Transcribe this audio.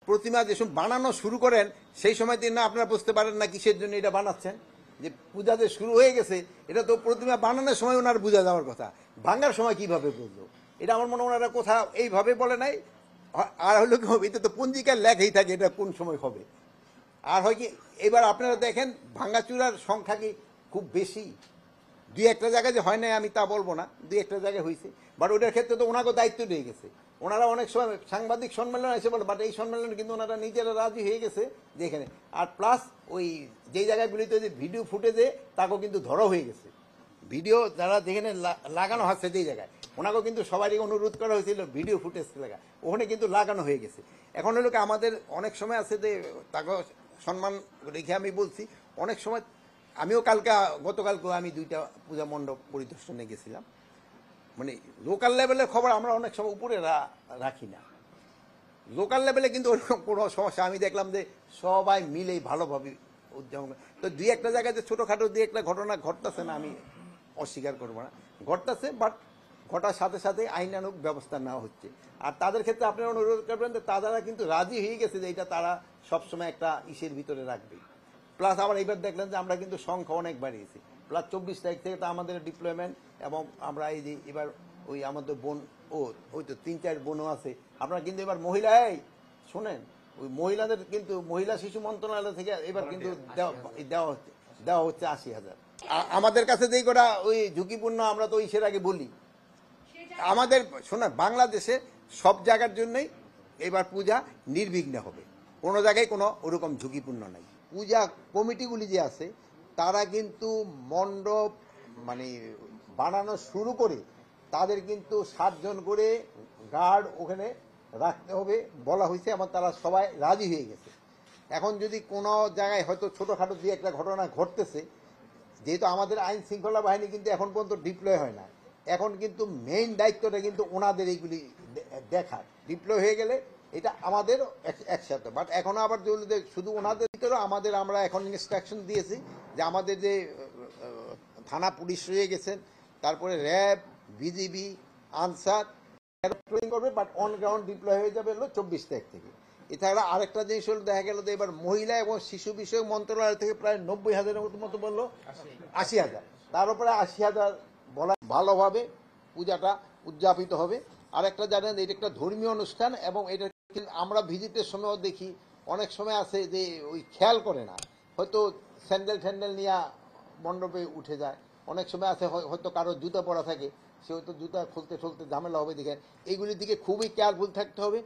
প্রতিমা যে সময় বানানো শুরু করেন সেই সময় দিন না আপনারা বুঝতে পারেন না কিসের জন্য এটা বানাচ্ছেন। যে পূজা যে শুরু হয়ে গেছে এটা তো প্রতিমা বানানোর সময় ওনার বোঝা যাওয়ার কথা, ভাঙার সময় কিভাবে বুঝলো? এটা আমার মনে হয় ওনারা কোথাও এইভাবে বলে নাই। আর হলো কি হবে, এটা তো পঞ্জিকার লেখাই থাকে এটা কোন সময় হবে। আর হয় কি, এবার আপনারা দেখেন ভাঙাচুরার সংখ্যা কি খুব বেশি? দুই একটা জায়গায় যে হয় নাই আমি তা বলবো না, দুই একটা জায়গায় হয়েছে, বাট ওটার ক্ষেত্রে তো ওনাকে দায়িত্ব দিয়ে গেছে। ওনারা অনেক সময় সাংবাদিক সম্মেলন এসে বলে, বাট এই সম্মেলনে কিন্তু ওনারা নিজেরা রাজি হয়ে গেছে যে এখানে। আর প্লাস ওই যেই জায়গাগুলিতে যে ভিডিও ফুটেজে তাকেও কিন্তু ধরা হয়ে গেছে, ভিডিও যারা যেখানে লাগানো হচ্ছে যেই জায়গায় ওনাকেও কিন্তু সবারই অনুরোধ করা হয়েছিল ভিডিও ফুটেজ লাগা, ওখানে কিন্তু লাগানো হয়ে গেছে। এখন হলো কি আমাদের অনেক সময় আছে যে তাকে সম্মান রেখে আমি বলছি, অনেক সময় আমিও গতকালকেও আমি 2টা পূজা মণ্ডপ পরিদর্শনে গেছিলাম। মানে লোকাল লেভেলের খবর আমরা অনেক সময় উপরে রাখি না। লোকাল লেভেলে কিন্তু ওরকম কোনো সমস্যা আমি দেখলাম যে সবাই মিলেই ভালোভাবে উদযাপন করে। তো দুই একটা জায়গায় যে ছোটোখাটো দুই একটা ঘটনা ঘটতেছে না, আমি অস্বীকার করবো না, ঘটতেছে, বাট ঘটার সাথে সাথে আইনানুগ ব্যবস্থা নেওয়া হচ্ছে। আর তাদের ক্ষেত্রে আপনারা অনুরোধ করবেন যে তারা কিন্তু রাজি হয়ে গেছে যে এটা তারা সবসময় একটা ইসের ভিতরে রাখবে। প্লাস আবার এইবার দেখলেন যে আমরা কিন্তু সংখ্যা অনেক বাড়িয়েছি, প্লাস 24 তারিখ থেকে তো আমাদের ডিপ্লয়মেন্ট, এবং আমরা এই যে এবার ওই আমাদের বোন ওই তো 3-4 বোনও আছে, আমরা কিন্তু এবার মহিলাই শোনেন ওই মহিলাদের কিন্তু মহিলা শিশু মন্ত্রণালয় থেকে এবার কিন্তু দেওয়া হচ্ছে 80,000। আমাদের কাছে যেই করা ওই ঝুঁকিপূর্ণ আমরা তো ইসের আগে বলি, আমাদের শোনেন বাংলাদেশে সব জায়গার জন্যই এবার পূজা নির্বিঘ্নে হবে, কোনো জায়গায় কোনো ওরকম ঝুঁকিপূর্ণ নাই। পূজা কমিটিগুলি যে আছে তারা কিন্তু মণ্ডপ মানে বানানো শুরু করে তাদের কিন্তু 7 জন করে গার্ড ওখানে রাখতে হবে বলা হয়েছে, এবং তারা সবাই রাজি হয়ে গেছে। এখন যদি কোনো জায়গায় হয়তো ছোটোখাটো দিয়ে একটা ঘটনা ঘটতেছে, যেহেতু আমাদের আইন শৃঙ্খলা বাহিনী কিন্তু এখন পর্যন্ত ডিপ্লয় হয় না, এখন কিন্তু মেইন দায়িত্বটা কিন্তু ওনাদের এইগুলি দেখা, ডিপ্লয় হয়ে গেলে এটা আমাদের একসাথে। বাট এখন আবার শুধু ওনাদের ভিতরে আমরা এখন ইনস্ট্রাকশন দিয়েছি যে আমাদের যে থানা পুলিশ রয়ে গেছেন, তারপরে র্যাব, বিজিবি, আনসার ট্রেনিং করবে, বাট অন গ্রাউন্ড ডিপ্লয় হয়ে যাবে হলো 24 তারিখ থেকে। এছাড়া আরেকটা জিনিস হলো দেখা গেল যে এবার মহিলা এবং শিশু বিষয়ক মন্ত্রণালয় থেকে প্রায় 90,000-এর মতো বললো 80,000, তার উপরে 80,000 বলা ভালোভাবে পূজাটা উদযাপিত হবে। আর একটা জানেন এটা একটা ধর্মীয় অনুষ্ঠান, এবং এটা আমরা ভিজিটের সময়ও দেখি অনেক সময় আছে যে ওই খেয়াল করে না, হয়তো স্যান্ডেল নিয়ে মণ্ডপে উঠে যায়, অনেক সময় আছে হয়তো কারো জুতা পরা থাকে, সে হয়তো জুতা খুলতে ঝামেলা হবে, দেখেন এইগুলির দিকে খুবই কেয়ারফুল থাকতে হবে।